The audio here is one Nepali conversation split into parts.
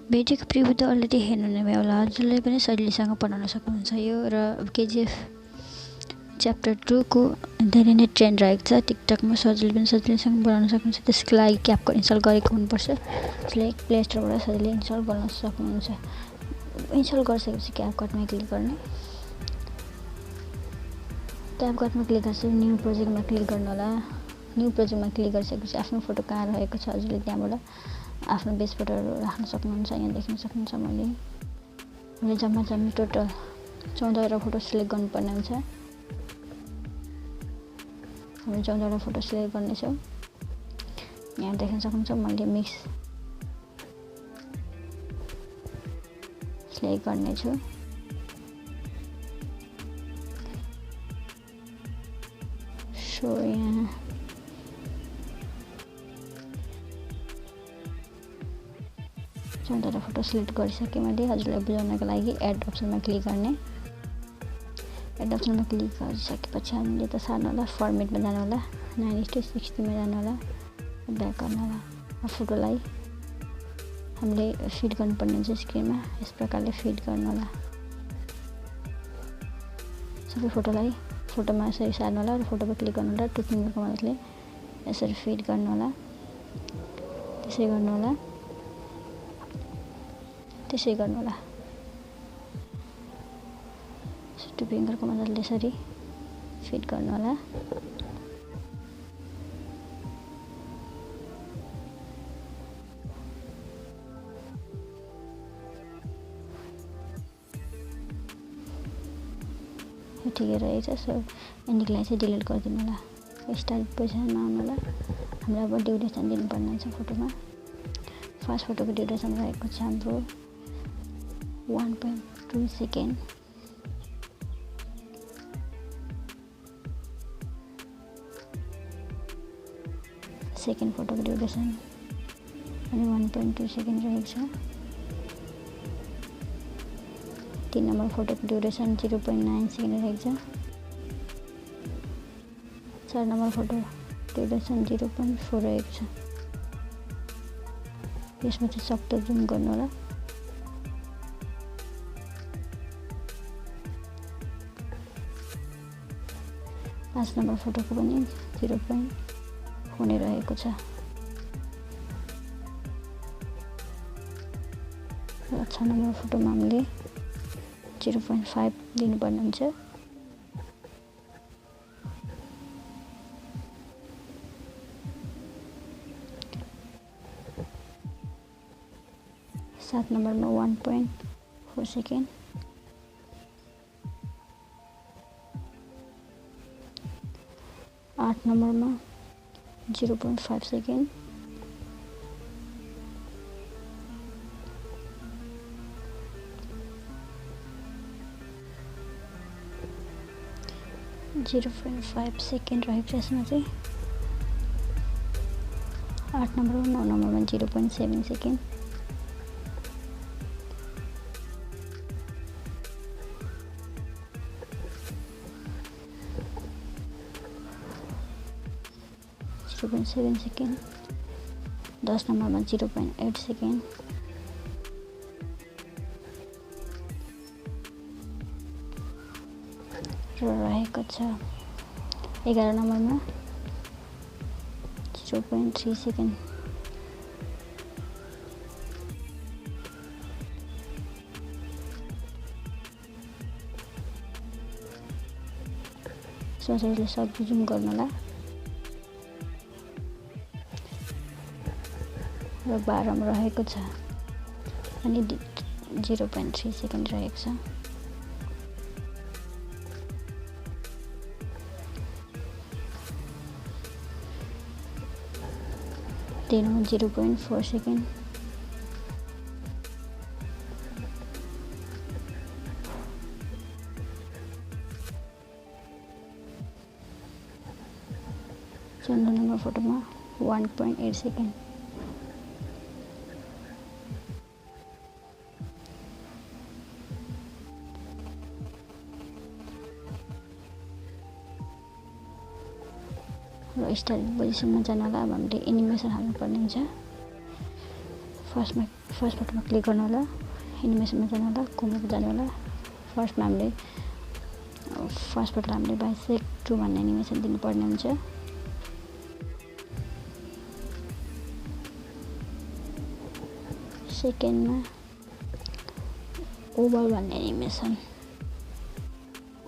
भिडियोको प्रिभ्यू त अलरेडी हेर्नु नै होला, जसले पनि सजिलैसँग पढाउन सक्नुहुन्छ यो। र केजिएफ च्याप्टर 2 को धेरै नै ट्रेन्ड रहेको छ टिकटकमा, सजिलैसँग बनाउन सक्नुहुन्छ। त्यसको लागि क्यापकट इन्स्टल गरेको हुनुपर्छ, जसले प्ले स्टोरबाट सजिलै इन्स्टल गर्न सक्नुहुन्छ। इन्स्टल गरिसकेपछि क्यापकटमा क्लिक गर्ने, क्यापकटमा क्लिक गरेपछि न्यू प्रोजेक्टमा क्लिक गर्नु होला। न्यू प्रोजेक्टमा क्लिक गरिसकेपछि आफ्नो फोटो कहाँ रहेको छ हजुरले त्यहाँबाट आफ्नो बेस फोटोहरू राख्न सक्नुहुन्छ। यहाँ देख्न सक्नुहुन्छ मैले जम्मा टोटल 14वटा फोटो सिलेक्ट गर्नुपर्ने हुन्छ। हामी 14वटा फोटो सिलेक्ट गर्नेछौँ। यहाँ देख्न सक्नुहुन्छ मैले मिक्स सिलेक्ट गर्नेछु। सो यहाँ चौधवटा फोटो सिलेक्ट गरिसकेँ मैले। हजुरलाई बुझाउनको लागि एड अप्सनमा क्लिक गर्ने। एड अप्सनमा क्लिक गरिसकेपछि हामीले त सार्नु होला, फर्मेटमा जानु होला, 9:60 मा जानु होला, ब्याक गर्नु होला। फोटोलाई हामीले फिट गर्नुपर्ने हुन्छ स्क्रिनमा, यस प्रकारले फिट गर्नु होला। सबै फोटोलाई फोटोमा यसरी सार्नु होला र फोटोमा क्लिक गर्नु होला। टु फिङ्गरको मद्दतले यसरी फिट गर्नु होला, त्यसै गर्नु होला, त्यसै गर्नु होला। टु फिङ्गरको मद्दतले यसरी फिट गर्नु होला। ठिकै रहेछ। सो एन्डिङलाई चाहिँ डिलिट गरिदिनु होला। स्टार्ट पोजिसनमा आउनु होला। हामीलाई अब ड्युरेसन दिनुपर्ने हुन्छ फोटोमा। फर्स्ट फोटोको ड्युरेसन रहेको छ हाम्रो 1.2 सेकेन्ड। सेकेन्ड फोटोको ड्युरेसन अनि 1.2 सेकेन्ड रहेको छ। 3 नम्बर फोटोको ड्युरेसन 0.9 सेकेन्ड रहेको छ। 4 नम्बर फोटो ड्युरेसन 0.4 रहेको छ। यसमा चाहिँ सक्दो जुम गर्नु होला। 5 नम्बर फोटोको पनि 0. हुने रहेको छ। र 6 नम्बर फोटोमा हामीले 0.5 दिनुपर्ने हुन्छ। सात नम्बरमा 1.4 सेकेन्ड। 8 नम्बरमा 0.5 सेकेन्ड। 0.5 सेकेन्ड रहेको छ यसमा चाहिँ। 8 नम्बरमा 9 नम्बरमा 0.7 सेकेन्ड। 0.7 सेकेन्ड। 10 नम्बरमा 0.8 सेकेन्ड। 11 नम्बरमा 0.3 सेकेन्ड। 7ले सक्दो जुम गर्नु होला। र 12 मा रहेको छ अनि 0.3 सेकेन्ड रहेको छ। 13 मा 0.4 सेकेन्ड। 14 नम्बर फोटोमा 1.8 सेकेन्ड। 15 अब स्टार्ट पोजिसनमा जान होला। अब हामीले एनिमेसन हाल्नु पर्ने हुन्छ। फर्स्ट फोटोमा क्लिक गर्नु होला, एनिमेसनमा जानु होला, कोमोमा जानु होला। फर्स्ट फोटोलाई हामीले बाइसेक्ट 2 भन्ने एनिमेसन दिनुपर्ने हुन्छ। सेकेन्डमा ओभल भन्ने एनिमेसन,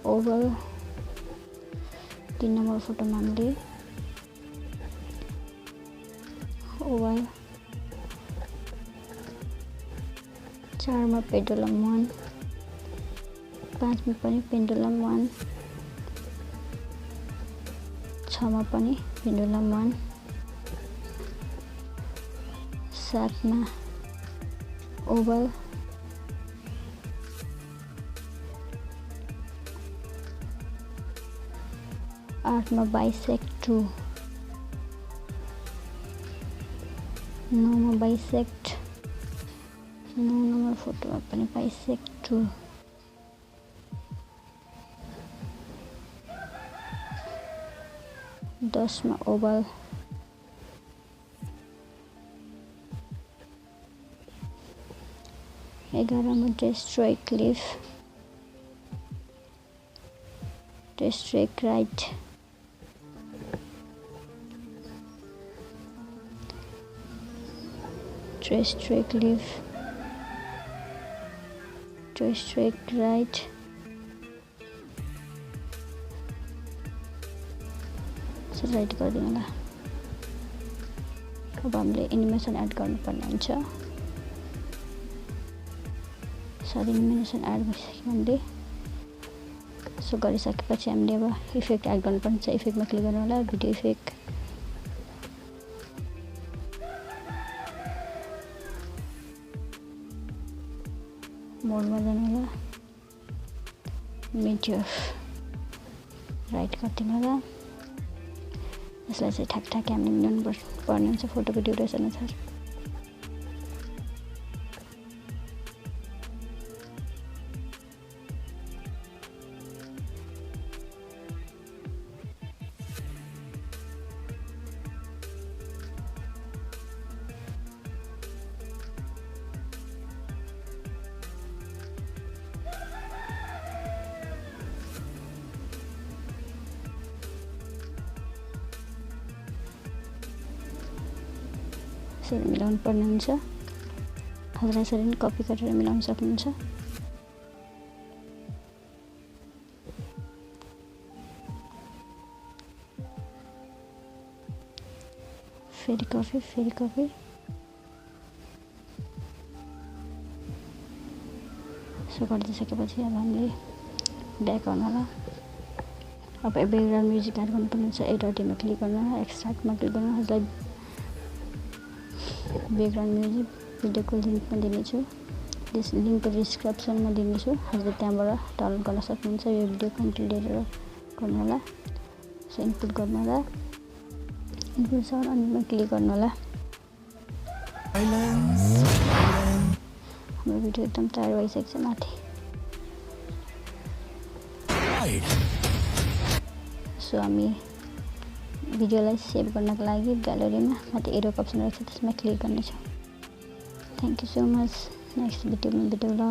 ओभल 3 नम्बर फोटोमा हामीले ओभल, 4 मा पेन्डुलम 1, 5 मा पनि पेन्डुलम 1, 6 मा पनि पेन्डुलम 1, 7 मा ओभल, 8 मा बाइसेक्ट 2, 9 मा बाइसेक्ट, 9 नम्बर फोटोमा पनि बाइसेक्ट 2, 10 मा ओभल, 11 मा डिस्ट्रेक लिफ, डिस्ट्रेक राइट, 12 लिफ, डिस्ट्रेक राइट, राइट गरिदिनु होला। अब हामीले एनिमेसन एड गर्नुपर्ने हुन्छ। एनिमेसन एड भइसक्यो हामीले। सो गरिसकेपछि हामीले अब इफेक्ट एड गर्नुपर्ने हुन्छ। इफेक्टमा क्लिक गर्नु होला, भिडियो इफेक्ट, मोडमा जानु होला, मिडियर राइट गरिदिनु होला। यसलाई चाहिँ ठ्याक हामीले मिलाउनु पर्ने हुन्छ फोटोको ड्युरेसन अनुसार। यसरी मिलाउनु पर्ने हुन्छ। हजुरलाई यसरी नै कपी गरेर मिलाउन सक्नुहुन्छ। फेरि कपी, सो गरिदिइसकेपछि अब हामीले ब्याक आउनु होला। अब ब्याकग्राउन्ड म्युजिक एड गर्नुपर्ने हुन्छ। एडिटमा क्लिक गर्नु होला, एक्सट्र्याक्टमा क्लिक गर्नु। हजुरलाई ब्याकग्राउन्ड म्युजिक भिडियोको लिङ्कमा दिनेछु, त्यस लिङ्कको डिस्क्रिप्सनमा दिनेछु। हजुरले त्यहाँबाट डाउनलोड गर्न सक्नुहुन्छ। यो भिडियो कन्टेन्ट हेरेर गर्नु होला। सो इनपुट गर्नु होला, इनपुट साउन्ड अनि क्लिक गर्नु होला। हाम्रो भिडियो एकदम तयार भइसकेको छ माथि। सो हामी भिडियोलाई सेभ गर्नको लागि ग्यालरीमा माथि एरोको अप्सन रहेछ, त्यसमा क्लिक गर्नेछौँ। Thank you so much. Next भिडियोमा भेटौँला।